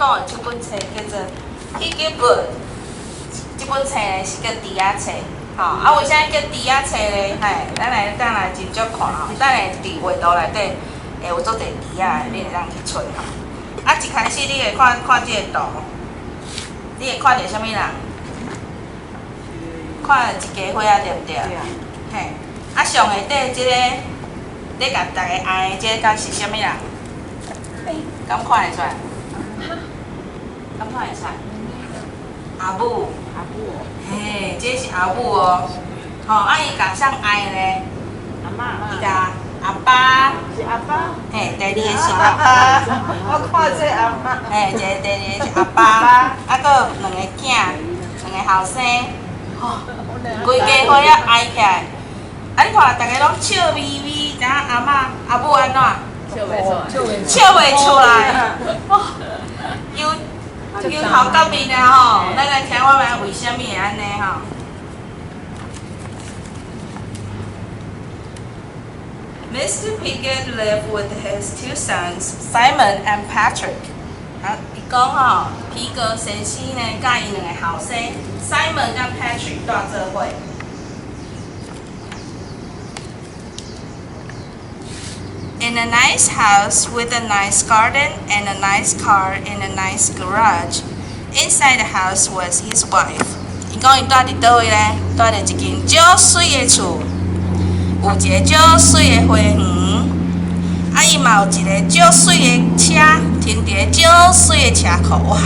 讲的这本册叫做《He Give Book》，这本册呢是叫猪仔册。吼，啊，为啥叫猪仔册咧？嘿，咱来真足看吼，等下伫画图内底会有做侪猪仔，你会当去找吼。啊，一开始你会看即个图，你会看到啥物人？看一家伙仔对毋对？嘿，啊，上下底即个，你甲大家按的即个敢是啥物人？敢看会出来？敢看会出来？阿母。阿母哦。嘿，这是阿母哦。吼，啊，伊甲上爱呢？阿嬷。伊甲阿爸。是阿爸。嘿，第二个是阿爸。我看这阿嬷。嘿，第二个是阿爸，啊，搁有两个囝，两个后生。吼，规家伙仔爱起来。啊，你看，大家拢笑眯眯，知影阿嬷、阿母安怎？笑袂出来。笑袂出来。有头到面的吼，咱来听我们为什么会安尼吼？Mr. Piggott lived with his two sons, Simon and Patrick. 啊，伊讲吼，皮革先生呢，甲伊两个后生 Simon 甲 Patrick 住做伙。In a nice house with a nice garden and a nice car and a nice garage. Inside the house was his wife. 伊讲伊住伫倒位咧？住伫一间足水的厝，有一个足水的花园，啊，伊嘛有一个足水的车，停伫个足水的车库。哇，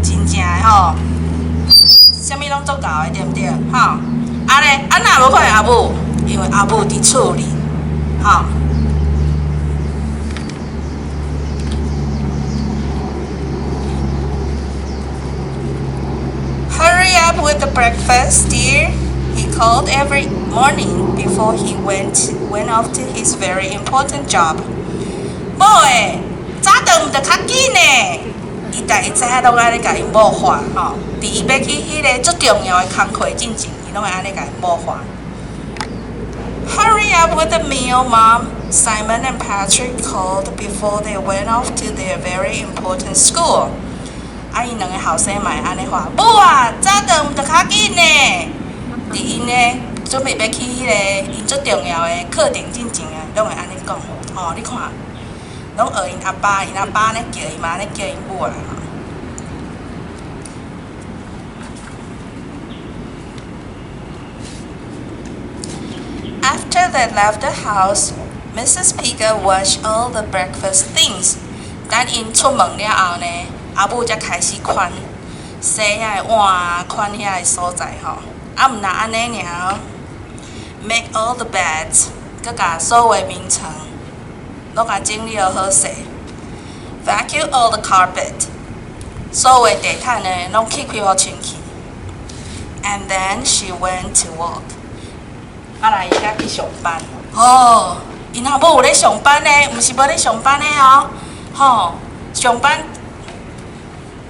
真正的吼，啥物拢足够的，对毋对？吼，啊咧，啊若无看阿母，因为阿母伫厝里，吼。Hurry up with the breakfast, dear, he called every morning before he went off to his very important job. 某诶，早顿毋着较紧呢。伊逐个知影拢安尼甲因某话吼，伫伊要去迄个足重要诶工课进前，伊拢会安尼甲因某话。Hurry up with the meal, Mom, Simon and Patrick called before they went off to their very important school. 啊，因两个后生嘛会安尼话，母啊，早顿毋着较紧呢。伫因呢准备要去迄个因足重要的课程进前啊，拢会安尼讲。哦，你看，拢学因阿爸安尼叫伊嘛，安尼叫因母啊。After they left the house, Mrs. Piggott washed all the breakfast things. 等因出门了后呢？阿母才开始款洗遐个碗，款遐个所在吼。啊，毋若安尼尔 ，make all the beds， 佮甲所有的眠床拢甲整理好势 ，vacuum all the carpet， 所有的地毯呢拢吸开好清气。And then she went to work。啊来，伊才去上班。哦，因阿母有咧上班呢，毋是无咧上班呢哦。吼，上班。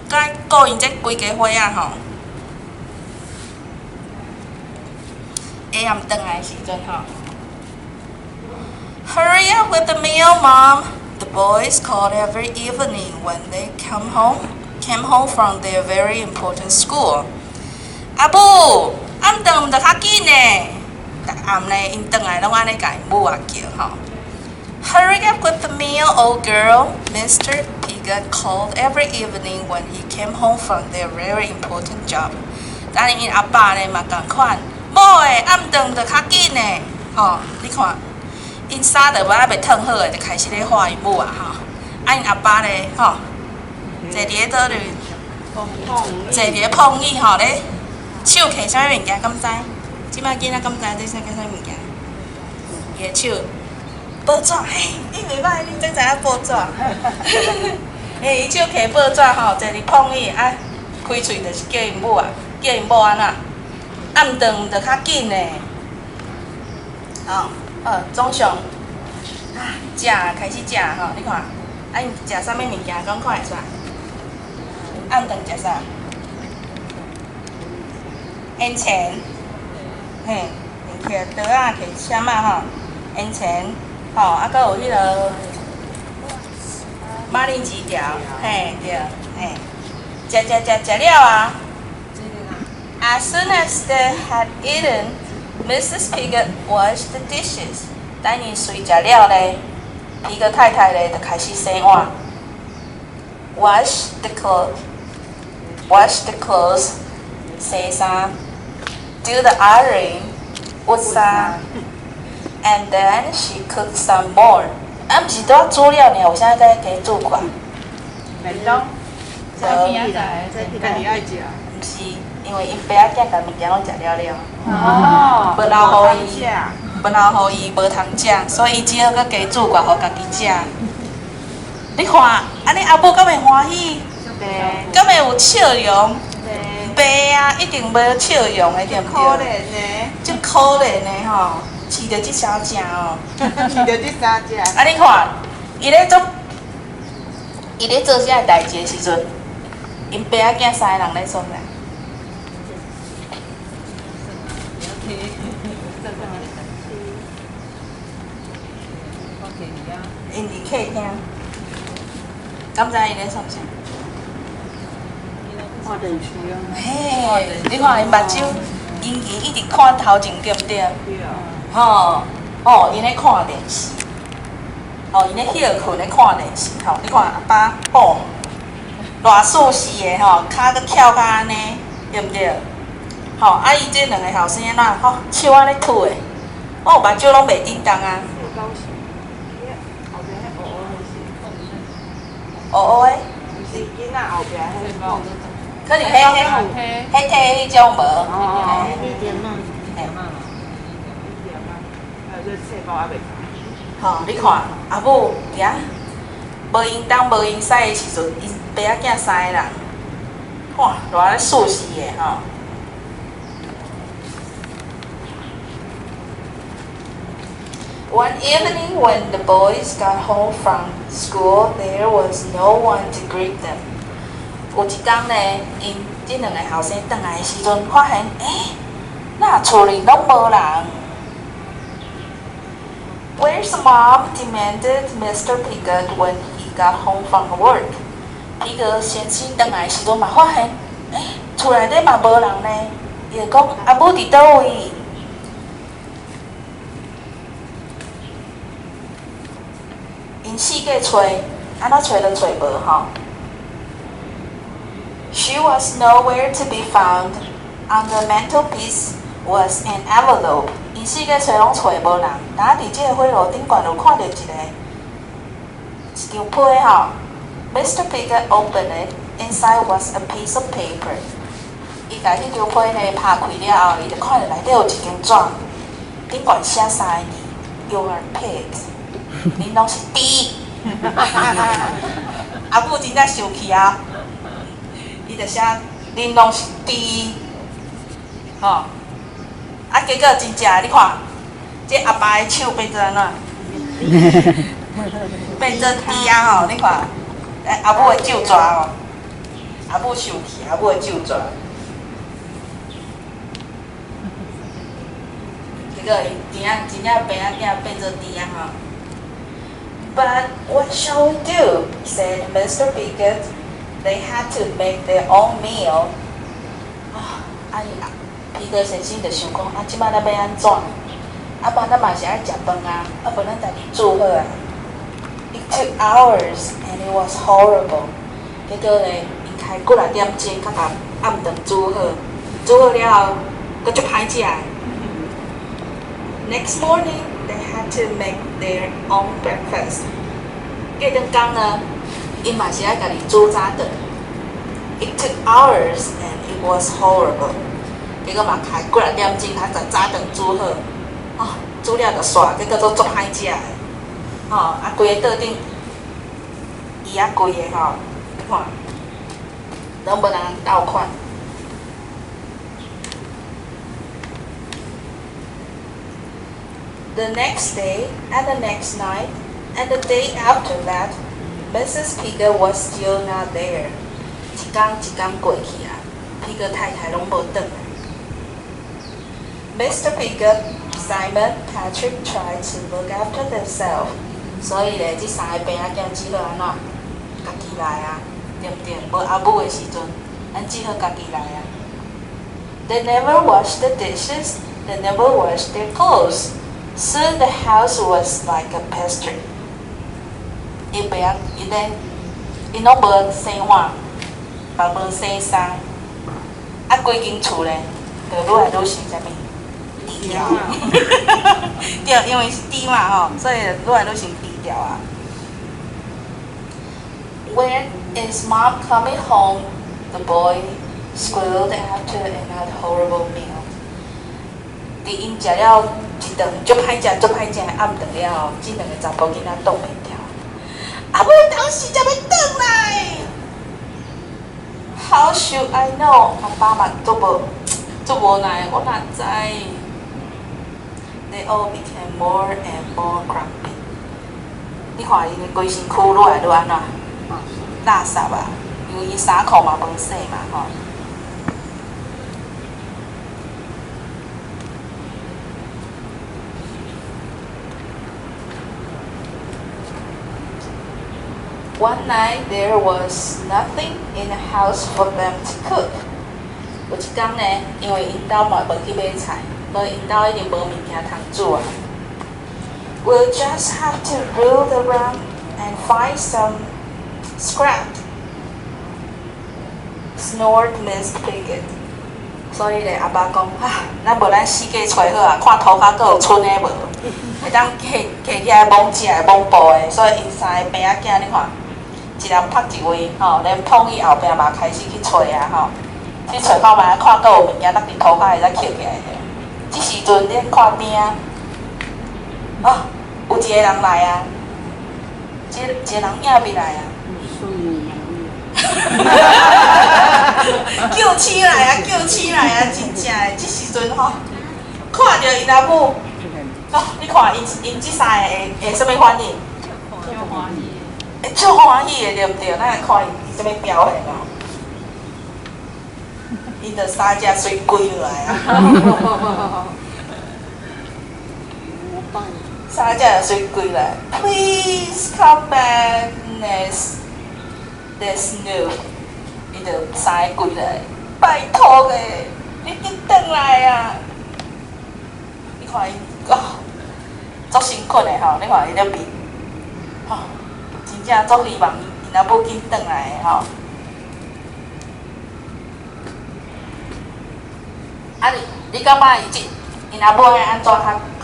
甲顾因这规家伙仔吼，下暗转来的时阵吼 ，Hurry up with the meal, Mom! The boys called every evening when they came home from their very important school. 阿母，暗顿毋着较紧呢。逐暗呢，因转来拢安尼甲因母啊叫吼。Hurry up with the meal, old girl, Mr. Piggott called every evening when he came home from their very important job. 但因阿爸呢嘛共款，某诶暗顿着较紧呢，吼，你看，因衫着还袂烫好诶，就开始咧画因母啊，吼。啊，因阿爸咧，吼，坐伫咧倒里，坐伫咧碰椅吼咧，手摕啥物物件，敢知？即摆囡仔敢知这啥叫啥物件？伊诶手。报纸，嘿，你袂歹，你真知影报纸。嘿，伊手摕报纸吼，坐伫碰椅，啊，开喙就是叫因母啊，叫因母安那，暗顿着较紧呢。哦，总上，啊，食开始食吼，你看，啊，因食啥物物件，讲看会出来？暗顿食啥？烟钱，嘿，摕刀仔，摕签仔吼，烟钱。吼，啊，搁有迄落马铃薯条，嘿对，嘿，食了啊。As soon as they had eaten, Mrs. Piglet washed the dishes. 等伊随食了咧，皮格太太咧就开始洗碗。Wash the clothes， 洗衫。Do the ironing， 熨衫。And then she cooked some more。啊，毋是拄仔煮了呢，有啥再加煮看？便当，无，家己爱食。毋是，因为因爸仔囝甲物件拢食了了，哦，无留互伊，无留互伊无通食，所以伊只好搁加煮寡互家己食。你看，安尼阿母敢会欢喜？敢会有笑容？爸啊，一定无笑容的，对毋可怜对？呢，真可怜的吼，饲着即三只哦。饲着这三只。啊，你看，伊咧做啥代志的时阵，因爸仔囝三个人咧创啥？因伫客厅，敢知因咧创啥？看电视啊。嘿，你看因目睭，因一直看头前，对毋对？对啊。吼，因咧看电视，因咧歇困咧看电视，你看阿爸，偌舒适的脚搁翘到安尼，对毋对？伊这两个后生仔手仔咧吐的，目睭拢袂叮当啊。黑黑的，毋是囡仔后壁迄可能迄迄种无。哦，嘿一点嘛，还有这册包还袂你看阿母遐无因东无因西的时阵，因爸仔囝三个人，哇，偌咧舒适的吼。One evening, when the boys got home from school, there was no one to greet them. 有一天呢，因这两个后生回来的时阵，发现，那厝里拢无人。Where's Mom? Demanded Mr. Piglet when he got home from work. 皮格先生回来的时阵嘛，发现，厝内底嘛无人呢。伊就讲阿母伫倒位？因四界找，安怎找都找无吼。She was nowhere to be found. On the mantelpiece was an envelope. 因四界找拢找无人，呾伫即个火炉顶悬有看到一张批吼。Mr. Piglet opened it. Inside was a piece of paper. 伊甲迄张批呢拍开了后，伊就看到内底有一张纸，顶悬写三个字 ：You are pigs. 恁拢是猪。阿母真正生气啊！伊就写恁拢是猪，结果真正你看，这阿爸的手变做安怎？变做猪啊！你看，阿母的手抓阿母生气，阿母的手抓。结果伊真正爸仔囝变做猪啊！But what shall we do? Said Mr. Piglet. They had to make their own meal. 皮格先生就想讲，即摆咱要安怎？爸咱嘛是爱食饭啊，无咱家己煮好啊。It took hours and it was horrible. 结果咧，因开几啊点钟，才甲暗顿煮好，煮好了后，佫足歹食。Next morning, they had to make their own breakfast. 隔顿工呢，因嘛是爱家己煮早顿。It took hours and it was horrible. 结果嘛开几啊点钟，才把早顿煮好。煮了就煞，结果都足歹食的。规个桌顶伊啊规个你看，拢无人倒款。The next day, and the next night, and the day after that, Mrs. Piglet was still not there. 一天过去啊，皮格太太拢无转来。Mr. Piglet, Simon, Patrick tried to look after themselves. 所以咧，这三个爸仔囝只好安怎？家己来啊，对不对？无阿母的时阵，咱只好家己来啊。They never washed the dishes. They never washed their clothes. Soon the house was like a pastry. 伊袂晓，伊拢无洗碗，嘛无洗衫，啊，规间厝咧，就愈来愈成啥物？低调。对，因为是低嘛吼，所以愈来愈成低调啊。When is mom coming home? The boy squealed after another horrible meal. 伫因食了一顿足歹食、足歹食的暗顿了后，这两个查甫囡仔挡袂牢。阿母当时才要转来。How should I know？ 阿爸嘛足无奈，我哪知 ？They all became more and more grumpy。你看伊的规身躯愈来愈安怎？垃圾啊！因为伊衫裤嘛无洗嘛吼。One night there was nothing in the house for them to cook. 有一天呢，因为因兜嘛无去买菜，所以因兜一定无物件通煮啊。We'll just have to rule around and find some scrap. Snored Miss Piglet. 所以咧，阿爸讲啊，咱无咱四界找好啊，看涂骹阁有剩的无，会当摕起来摸食的、摸布的，所以因三个边仔囝，你看。一人拍一位，吼，连碰伊后壁嘛开始去找啊，吼，去找看觅看阁有物件，当伫涂骹会使捡起来的。这时阵恁看边啊，哦，有一个人来啊，一个人影面来啊，叫起来啊，叫起来啊，真正的，这时阵吼，看到因阿母，哦，你看因这三个会什么反应？足欢喜的对不对？咱来看伊什么表现哦。因着三只水跪落来啊！三只就水跪来 ，Please come back, there's no。伊就三个跪来，拜托诶，你紧转来啊！你看伊哦，足辛苦的吼，你看伊咧面，吼。真正足希望因阿母紧转来的吼。啊你感觉因阿母爱安怎较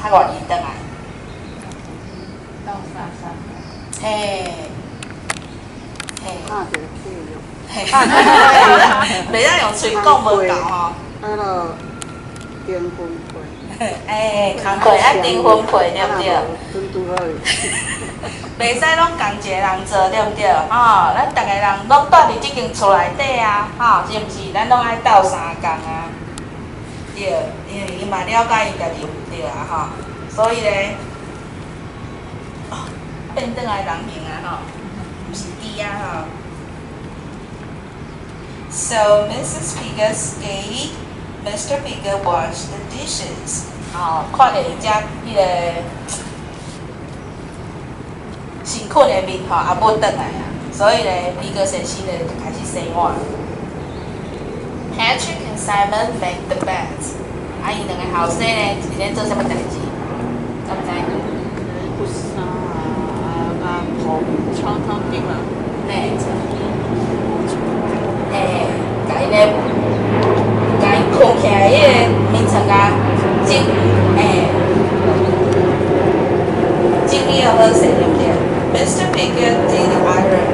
愿意转来？到山上。嘿，嘿。拍着去用。嘿，袂当用嘴讲无够吼。那个订婚配。哎，工课爱订婚配对不对？准拄好。袂使拢共一个人做，对不对？吼，咱逐个人拢住伫即间厝内底啊，吼，是毋是？咱拢爱斗相共啊，对，因为伊嘛了解伊家己有毋对啊，吼，所以咧，哦，变转来人形啊，吼，毋是猪啊，吼。So Mrs. Piglet stayed. Mr. Piglet washed the dishes. 哦，看着伊只迄个。辛苦的面吼，阿母转来啊，所以咧，皮哥先生咧就开始洗碗。Patrick and Simon make the beds。啊，伊两个后生咧是咧做啥物代志？敢知？不是啊，床头顶啊。嘿，嘿，甲伊咧，甲伊困起来迄个眠床啊，整理好势对不对？ Mr. Piglet did iron.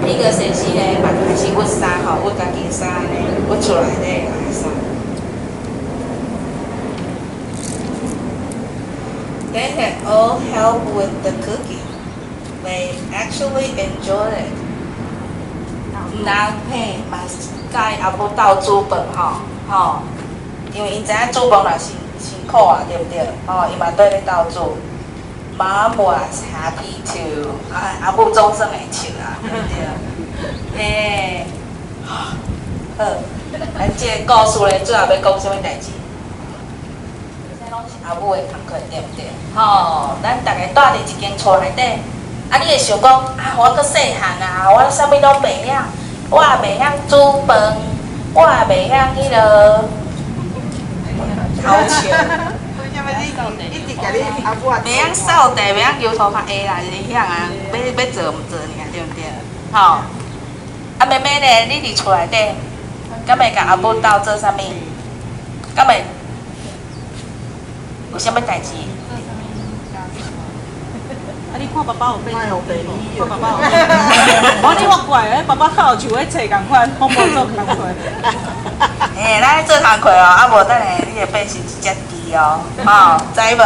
皮哥先生咧，嘛开始熨衫吼，熨家己衫咧，熨厝内底个衫。They had all help with the cooking. They actually enjoyed it. 毋但嘿，嘛甲伊阿母斗煮饭吼，因为因知影煮饭嘛辛苦啊，对不对？吼，伊嘛对咧斗煮。Mom was happy too. 阿母总算会笑啊，对不对？嘿，好，咱这个故事咧，最后要讲什么代志？这拢是阿母的工课，对不对？吼，咱大家住伫一间厝内底，啊，你会想讲啊，我搁细汉啊，我啥物拢袂晓，我也袂晓煮饭，我也袂晓迄落头笑，为什么你一直甲你阿母啊？袂晓扫地，袂晓摇头发下啦，就是遐啊，要做毋做尔，对毋对？吼，啊妹妹咧，你伫厝内底，敢会甲阿母斗做啥物？敢会有啥物代志？啊，你看爸爸有变？卖互白米看爸爸有变？我你我怪诶，爸爸较有像迄册共款，我无做共款。嘿，咱做工课哦，啊无等下你会变成一只猪哦，吼，知无？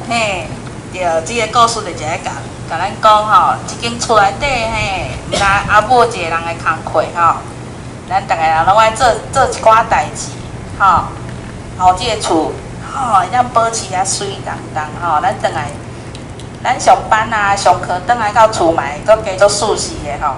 嘿，对，即个故事就在甲咱讲吼，一间厝内底嘿，毋但阿母一个人的工课吼，咱逐个人拢爱做一寡代志，吼，互即个厝吼会当保持啊水当当吼，咱转来，咱上班啊上课转来到厝嘛，搁加做舒适的吼。